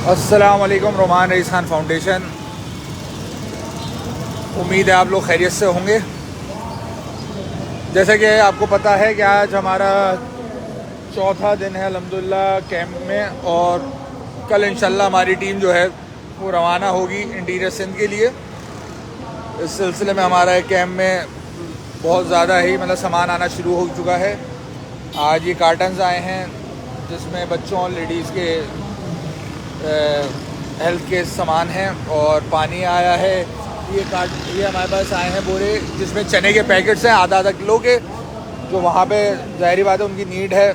अस्सलाम वालेकुम। Roman rice Khan foundation. उम्मीद है आप लोग खैरियत से होंगे। जैसे कि आपको पता है कि आज हमारा चौथा दिन है अल्हम्दुलिल्लाह कैंप में, और कल इंशाल्लाह हमारी टीम जो है वो रवाना होगी इंटीरियर सिंध के लिए। इस सिलसिले में हमारा कैंप में बहुत ज़्यादा ही मतलब सामान आना शुरू हो चुका है। आज ये कार्टन्स आए हैं जिसमें बच्चों और लेडीज़ के हेल्थ के सामान हैं, और पानी आया है। ये हमारे पास आए हैं बोरे जिसमें चने के पैकेट्स हैं आधा आधा किलो के, जो वहाँ पे ज़ाहिरी बात है उनकी नीड है।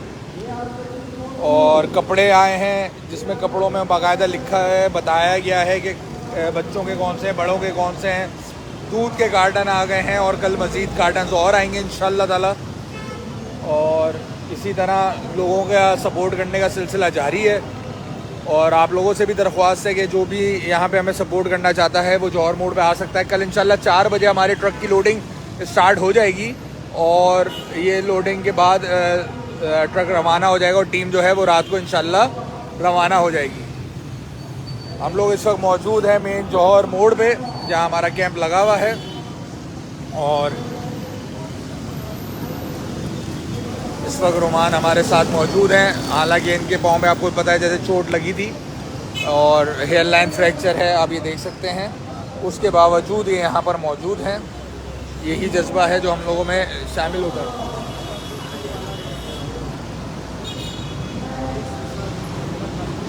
और कपड़े आए हैं जिसमें कपड़ों में बाकायदा लिखा है, बताया गया है कि बच्चों के कौन से हैं, बड़ों के कौन से हैं। दूध के कार्टन आ गए हैं और कल मज़ीद कार्टन्स और आएंगे इंशाल्लाह ताला। और इसी तरह लोगों का सपोर्ट करने का सिलसिला जारी है, और आप लोगों से भी दरख्वास्त है कि जो भी यहाँ पे हमें सपोर्ट करना चाहता है वो जौहर मोड़ पे आ सकता है। कल इंशाल्लाह 4 बजे हमारे ट्रक की लोडिंग स्टार्ट हो जाएगी, और ये लोडिंग के बाद ट्रक रवाना हो जाएगा, और टीम जो है वो रात को इंशाल्लाह रवाना हो जाएगी। हम लोग इस वक्त मौजूद हैं मेन जौहर मोड़ पे जहाँ हमारा कैंप लगा हुआ है, और इस वक्त रोमान हमारे साथ मौजूद हैं। हालांकि इनके पाँव में आपको पता है जैसे चोट लगी थी और हेयर लाइन फ्रैक्चर है, आप ये देख सकते हैं। उसके बावजूद ये यहाँ पर मौजूद हैं। यही जज्बा है जो हम लोगों में शामिल होता है।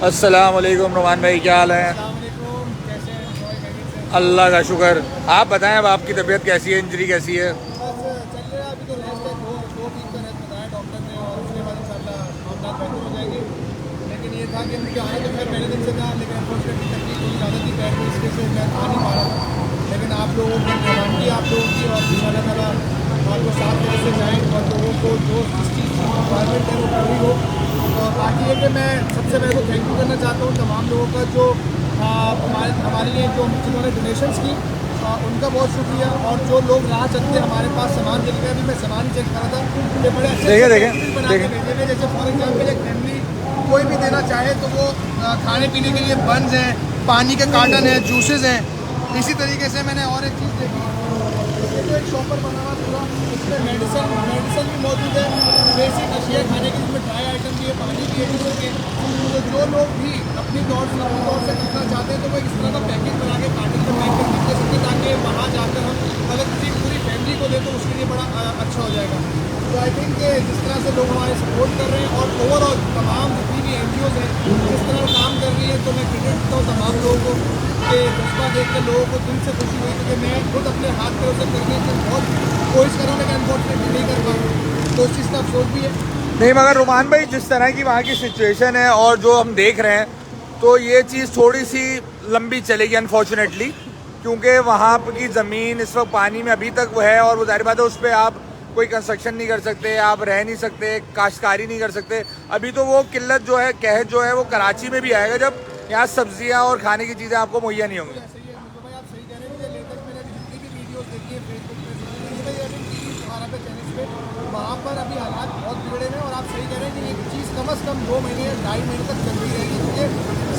अस्सलाम वालेकुम रोमान भाई, क्या हाल है? अल्लाह का शुक्र। आप बताएं अब आपकी तबीयत कैसी है, इंजरी कैसी है? लेकिन ये था कि मुझे आना तो खैर पहले दिन से था, लेकिन अनफॉर्चुनेटली तकलीफ थोड़ी ज़्यादा थी पैर में, इसके से मैं आ नहीं पा रहा था। लेकिन आप लोगों की कमांडी आप लोगों की, और इंशाल्लाह ताला आपको साफ तरह से जाएँ और लोगों को जो जिस चीज़ की रिक्वायरमेंट है वो पूरी हो। और बाकी है कि मैं सबसे पहले तो थैंक यू करना चाहता हूँ तमाम लोगों का जो हमारे लिए जो जिन्होंने डोनेशंस की, उनका बहुत शुक्रिया। और जो लोग राह चलते हमारे पास सामान मिल गया, अभी मैं सामान ही चेक कर रहा था, ये बड़े अच्छे बना के भेजे हुए। जैसे फॉर एग्जाम्पल एक फैमिली कोई भी देना चाहे तो वो खाने पीने के लिए बंस हैं, पानी के कार्टन हैं, जूसेस हैं। इसी तरीके से मैंने और एक चीज़ देखी, इसमें जो एक शॉपर बना हुआ पूरा, इसमें मेडिसिन भी मौजूद है, बेसिक अशिया खाने की, इसमें ड्राई आइटम भी है, पानी भी है जूसेस के। तो जो लोग भी अपनी दौड़ से करना चाहते हैं तो वो इस तरह का पैकेज बना के कार्टन में पैक करके दे सकते हैं, ताकि वहाँ जाकर हम अगर किसी पूरी फैमिली को दें तो उसके लिए बड़ा अच्छा हो जाएगा। तो आई थिंक जिस तरह से लोग हमारे सपोर्ट कर रहे हैं और ओवरऑल तमाम जितनी भी NGOs हैं जिस तरह काम कर रही है, तो मैं क्रेडिट देता हूँ तमाम लोगों को कि जज्बा देख के लोगों को दिल से खुशी हुई, क्योंकि मैं खुद अपने हाथ पे उसे करने की बहुत कोशिश कर रहा हूँ, लेकिन अनफॉर्चुनेटली नहीं कर पाऊँ। तो उस चीज़ का अफसोस भी है। नहीं, मगर रोमान भाई जिस तरह की वहाँ की सिचुएशन है और जो हम देख रहे हैं, तो ये चीज़ थोड़ी सी लंबी चलेगी अनफॉर्चुनेटली, क्योंकि वहाँ की ज़मीन इस वक्त पानी में अभी तक वो है, और वो जाहिर बात है उस पर आप कोई कंस्ट्रक्शन नहीं कर सकते, आप रह नहीं सकते, काश्तकारी नहीं कर सकते। अभी तो वो किल्लत जो है, कहत जो है, वो कराची में भी आएगा जब यहाँ सब्जियाँ और खाने की चीज़ें आपको मुहैया नहीं होंगी। वहाँ पर अभी हालात बहुत बिगड़े हैं, और आप सही कह रहे हैं कि एक चीज़ कम से कम 2 महीने 2.5 महीने तक चलती रहेगी, क्योंकि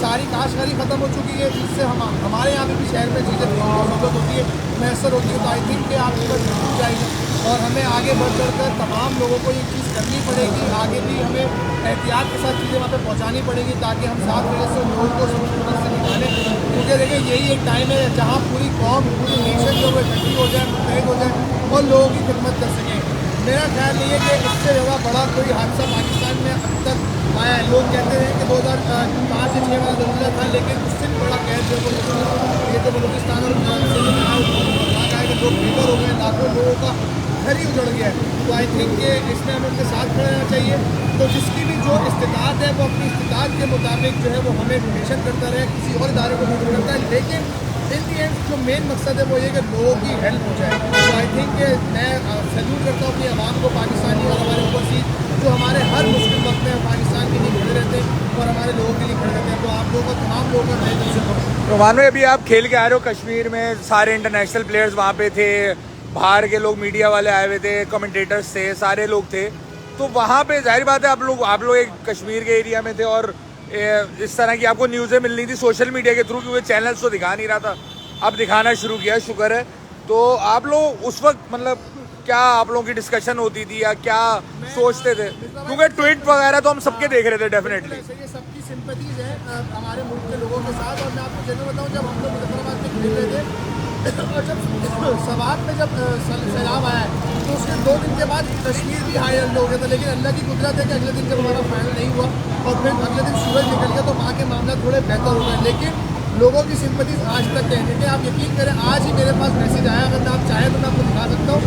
सारी काश्तकारी ख़त्म हो चुकी है, जिससे हमारे यहाँ पे भी शहर में चीज़ें ज़रूरत होती है, मैसर होती है। तो आई थिंक कि आपकी बात बिल्कुल जाएगी, और हमें आगे बढ़ चढ़ कर तमाम लोगों को ये चीज़ करनी पड़ेगी। आगे भी हमें एहतियात के साथ चीज़ें वहाँ पर पहुँचानी पड़ेगी, ताकि हम साथ वजह से लोगों को समझ से निकालें। क्योंकि देखिए यही एक टाइम है जहाँ पूरी कौम, पूरी नेशन जो है इकट्ठी हो जाए, मुतहद हो जाए और लोगों की खिदमत कर सकें। मेरा ख्याल नहीं है कि इससे ज़्यादा बड़ा कोई हादसा पाकिस्तान में अब तक आया है। लोग कहते हैं कि 2005 से 6 वाला ज़रूरा था, लेकिन उससे भी बड़ा कहर जो ये तो बलूचिस्तान और कि लोग बेघर हो गए, लाखों लोगों का घर ही उजड़ गया है। तो आई थिंक कि इसमें हमें उनके साथ खड़ा रहना चाहिए। तो जिसकी भी जो इस्तिताअत है वो अपनी इस्तिताअत के मुताबिक जो है वो हमें डोनेशन करता रहे, किसी और इदारे को नहीं करता है, लेकिन इन दी एंड जो मेन मकसद है वो ये कि लोगों की हेल्प हो जाए। तो आई थिंक मैं सैल्यूट करता हूँ अपनी आवाम को, पाकिस्तानी और हमारे ओवरसीज जो हमारे हर मुश्किल वक्त में पाकिस्तान के लिए खड़े रहते हैं और हमारे लोगों के लिए खड़े रहते हैं। तो आप लोगों को, तमाम लोगों का मैं दिल से कहूँ। रोमान भाई, अभी आप खेल के आ रहे हो कश्मीर में, सारे इंटरनेशनल प्लेयर्स वहाँ पे थे, बाहर के लोग मीडिया वाले आए हुए थे, कमेंटेटर्स थे, सारे लोग थे। तो वहाँ पे जाहिर बात है आप लोग एक कश्मीर के एरिया में थे और इस तरह की आपको न्यूज़ें मिल रही थी सोशल मीडिया के थ्रू, क्योंकि चैनल्स तो दिखा नहीं रहा था, अब दिखाना शुरू किया, शुक्र है। तो आप लोग उस वक्त मतलब क्या आप लोगों की डिस्कशन होती थी या क्या सोचते थे, क्योंकि ट्वीट वगैरह तो हम सबके देख रहे थे डेफिनेटली। ये सबकी सिंपैथीज है हमारे मुल्क के लोगों के साथ। और मैं आपको जरूर बताऊं, जब हम लोग मुजफ्फराबाद में खेल रहे थे और जब सवात में जब सैलाब आया तो उसके 2 दिन के बाद कश्मीर भी हाई अलर्ट हो गया था। लेकिन अल्लाह की कुदरत है कि अगले दिन जब हमारा फाइनल नहीं हुआ और फिर अगले दिन सूरज निकल गया तो वहाँ के मामला थोड़े बेहतर हो गए। लेकिन लोगों की सिंपैथीज आज तक रहने थे। आप यकीन करें, आज ही मेरे पास मैसेज आया, अगर आप चाहें तो मैं आपको दिखा सकता हूँ।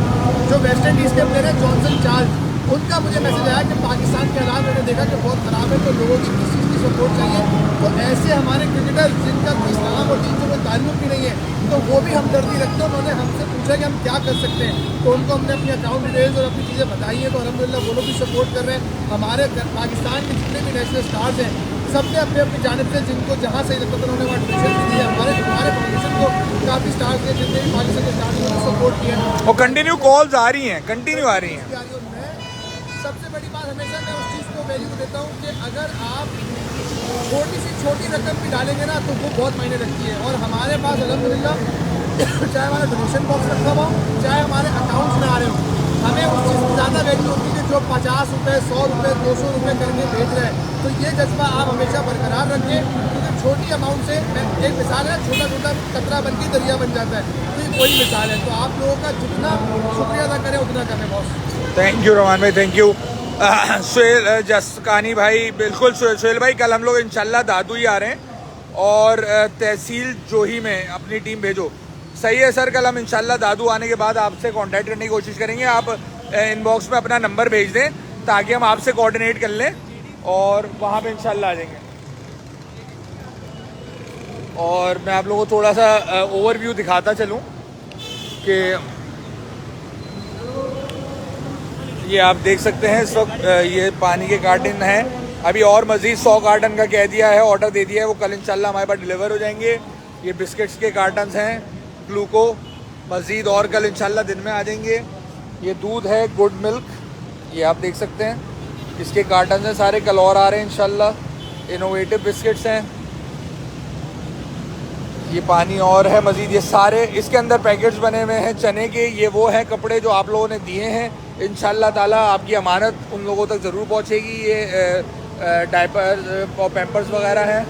जो वेस्ट इंडीज़ के प्लेयर हैं जॉनसन चार्ल्स, उनका मुझे मैसेज आया कि पाकिस्तान के हालात मैंने देखा कि बहुत ख़राब है, तो लोगों की किसी चीज़ की सपोर्ट चाहिए। तो ऐसे हमारे क्रिकेटर जिनका इस्लाम और दीन से कोई ताल्लुक भी नहीं है, तो वो भी हमदर्दी रखते हैं। उन्होंने हमसे पूछा कि हम क्या कर सकते हैं, तो उनको हमने अपनी अकाउंट डिटेल्स और अपनी चीज़ें बताई हैं। तो अलहमदिल्ला वो लोग भी सपोर्ट कर रहे हैं। हमारे पाकिस्तान के जितने भी नेशनल स्टार्स हैं सबने अपने अपनी जानिब से जिनको जहाँ सही लगता था उन्होंने वहाँ डोनेशन भी दी है। हमारे फाउंडेशन को काफ़ी स्टार्स हैं, जितने भी पाकिस्तान के स्टार्स उन्होंने सपोर्ट किया है और कंटिन्यू कॉल्स आ रही हैं, कंटिन्यू आ रही हैं। सबसे बड़ी बात हमेशा मैं उस चीज़ को वैल्यू देता हूँ कि अगर आप छोटी रकम भी डालेंगे ना तो वो बहुत मायने रखती है। और हमारे पास अलहमदिल्ला चाहे हमारा डोनेशन बॉक्स रखा हुआ हो, चाहे हमारे अकाउंट्स में आ रहे हो, हमें उस चीज़ की ज़्यादा वैल्यू होती है जो 50 रुपये, 100 रुपये, 200 रुपये करके भेज रहे हैं। तो ये जज्बा आप हमेशा बरकरार रखें, क्योंकि छोटी अमाउंट से एक मिसाल है, छोटा छोटा कतरा बन के दरिया बन जाता है, तो ये वही मिसाल है। तो आप लोगों का जितना शुक्रिया अदा करें उतना करें बॉस। थैंक यू रहमान भाई, थैंक यू। सुहेल जसकानी भाई, बिल्कुल सुहेल भाई, कल हम लोग इंशाल्लाह दादू ही आ रहे हैं और तहसील जोही में अपनी टीम भेजो। सही है सर, कल हम इंशाल्लाह दादू आने के बाद आपसे कांटेक्ट करने की कोशिश करेंगे। आप इनबॉक्स में अपना नंबर भेज दें ताकि हम आपसे कोऑर्डिनेट कर लें और वहाँ पे इंशाल्लाह आ जाएंगे। और मैं आप लोगों को थोड़ा सा ओवरव्यू दिखाता चलूँ कि ये आप देख सकते हैं इस वक्त ये पानी के कार्टन हैं। अभी और मज़ीद 100 कार्टन का कह दिया है, ऑर्डर दे दिया है, वो कल इंशाल्लाह हमारे पास डिलीवर हो जाएंगे। ये बिस्किट्स के कार्टन्स हैं, ग्लूको, मज़ीद और कल इंशाल्लाह दिन में आ जाएंगे। ये दूध है गुड मिल्क, ये आप देख सकते हैं, इसके कार्टन्स हैं सारे, कल और आ रहे हैं इंशाल्लाह। इनोवेटिव बिस्किट्स हैं, ये पानी और है मज़ीद, ये सारे इसके अंदर पैकेट्स बने हुए हैं चने के। ये वो हैं कपड़े जो आप लोगों ने दिए हैं, इंशाल्लाह ताला आपकी अमानत उन लोगों तक ज़रूर पहुँचेगी। ये डायपर और पैम्पर्स वगैरह हैं।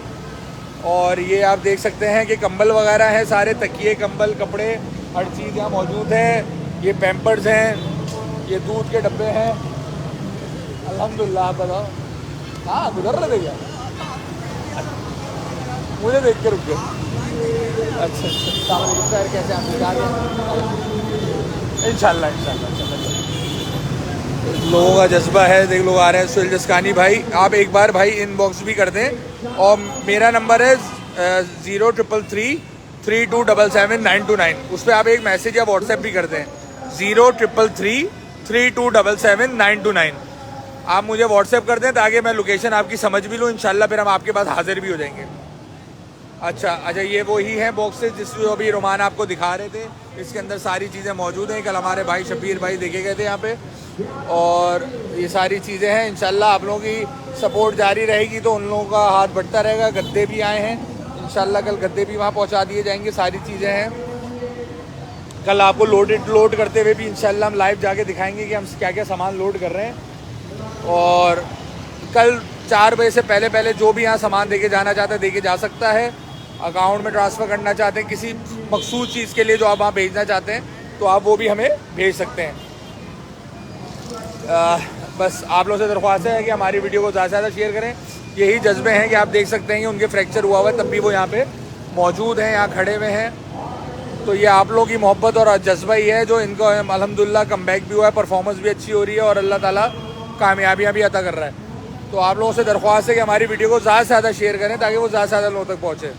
और ये आप देख सकते हैं कि कंबल वगैरह हैं, सारे तकिए, कंबल, कपड़े, हर चीज़ यहाँ मौजूद है। ये पैम्पर्स हैं, ये दूध के डब्बे हैं। अल्हम्दुलिल्लाह, आप बताओ। हाँ, गुजर रहे थे क्या? मुझे देख के रुक गए। अच्छा सर, कैसे आप दिखा दें इंशाल्लाह। लोगों का जज्बा है, देख लोग आ रहे हैं। सुहेल जसकानी भाई, आप एक बार भाई इनबॉक्स भी कर दें। और मेरा नंबर है 0333 3277 929, उस पर आप एक मैसेज या व्हाट्सएप भी कर दें। 0333 3277 929 आप मुझे व्हाट्सएप कर दें ताकि मैं लोकेशन आपकी समझ भी लूँ इंशाल्लाह, फिर हम आपके पास हाजिर भी हो जाएंगे। अच्छा, ये वही है बॉक्सेस जिसको अभी रोमान आपको दिखा रहे थे। इसके अंदर सारी चीज़ें मौजूद हैं, कल हमारे भाई शबीर भाई देखे गए थे यहाँ पे। और ये सारी चीज़ें हैं, इंशाल्लाह आप लोगों की सपोर्ट जारी रहेगी तो उन लोगों का हाथ बढ़ता रहेगा। गद्दे भी आए हैं, इंशाल्लाह कल गद्दे भी वहाँ पहुँचा दिए जाएंगे। सारी चीज़ें हैं, कल आपको लोड करते हुए भी इंशाल्लाह हम लाइव जाके दिखाएंगे कि हम क्या क्या सामान लोड कर रहे हैं। और कल 4 बजे से पहले जो भी यहाँ सामान देके जाना चाहता है देके जा सकता है। अकाउंट में ट्रांसफ़र करना चाहते हैं किसी मखसूस चीज़ के लिए जो आप वहाँ भेजना चाहते हैं तो आप वो भी हमें भेज सकते हैं। बस आप लोगों से दरख्वास्त है कि हमारी वीडियो को ज़्यादा से ज़्यादा शेयर करें। यही जज्बे हैं कि आप देख सकते हैं कि उनके फ्रैक्चर हुआ हुआ है तब भी वो यहाँ पे मौजूद हैं, यहाँ खड़े हुए हैं। तो ये आप लोगों की मोहब्बत और जज्बा ही है जो इनको अल्हम्दुलिल्लाह कमबैक भी हुआ है, परफॉर्मेंस भी अच्छी हो रही है और अल्लाह ताला कामयाबियाँ भी अता कर रहा है। तो आप लोगों से दरख्वास्त है कि हमारी वीडियो को ज़्यादा से ज़्यादा शेयर करें ताकि वो ज़्यादा से ज़्यादा लोगों तक पहुँचे।